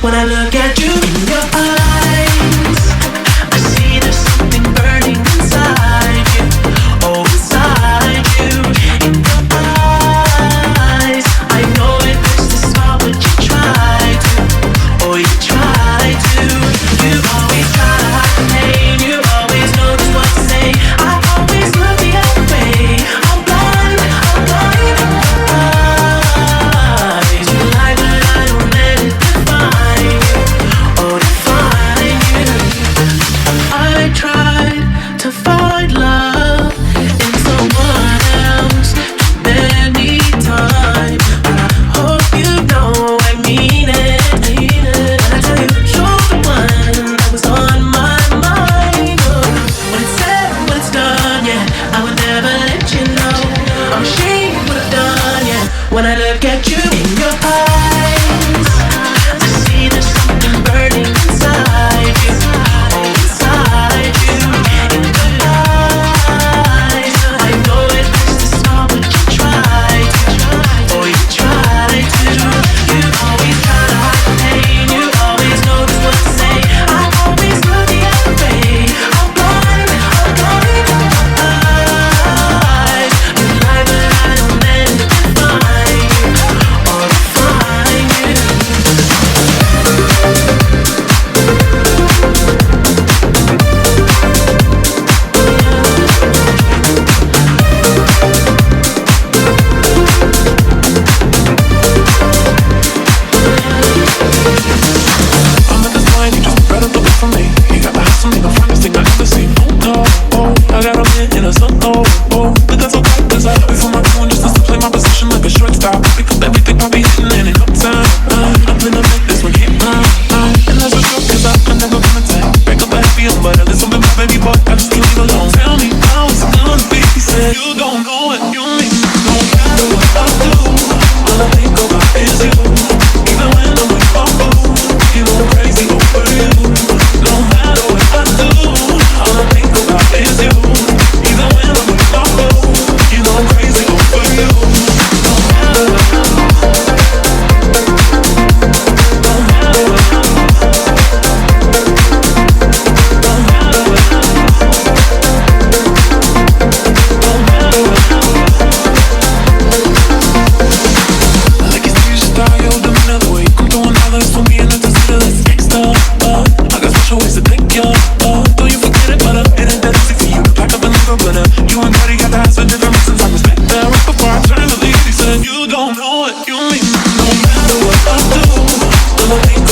When I look at you in your eyes, I see there's something burning inside you. Oh, inside you. In your eyes, I know it looks too small, but you try to. Oh, you try to. You always try to hide the pain. You always know just what to say. I always look the other way. I'm blind to your eyes. You lie, but I don't let it define you. Oh, define you. I tried to find love in someone else many times, but I hope you know I mean it. When I tell you you're the one that was on my mind. Oh, when it's said, when it's done, yeah, I would never let you know. I'm ashamed what I've done, yeah. When I look at you in your eyes, I see there's something burning inside you. Oh, inside you. In your eyes, I know it looks too small, but you try to. Oh, you try to. You always try to hide the pain. You always know just what to say. I always look the other way. I'm blind to your eyes. You lie, but I don't let it define you. Or define you. I'm at this point, you just better look for me. You got the house on me, the finest thing I've ever seen. Oh, oh, I got a man in a sun, oh, oh. But that's okay, cause I before my phone just to play my position like a shortstop. Pick up everything I'll be hitting in no time. I'm gonna make this one hit mine. And that's for sure, cause I'm never gonna take break up a happy home, but there's something my baby boy, I just can't leave alone. Tell me how it's gonna be. He said, you don't know what you mean. No matter what I do, all I think about is you. Even when I'm with my food, you go crazy over you. No matter what I do, all I think about is you. Even when I'm with my food, you go crazy over you. No matter what I do, no matter what I do, no matter what I do, no matter what I do. I like your style, your style, you're doing another way. I'm throwing dollars for me and that's consider this extra. I got special ways to thank you. Though you forget it, but it ain't that easy for you to pack up and leave her. But you and Daddy got the house for different reasons. I respect that. Right before I turn to leave, he said, you don't know what you mean. No matter what I do, all I think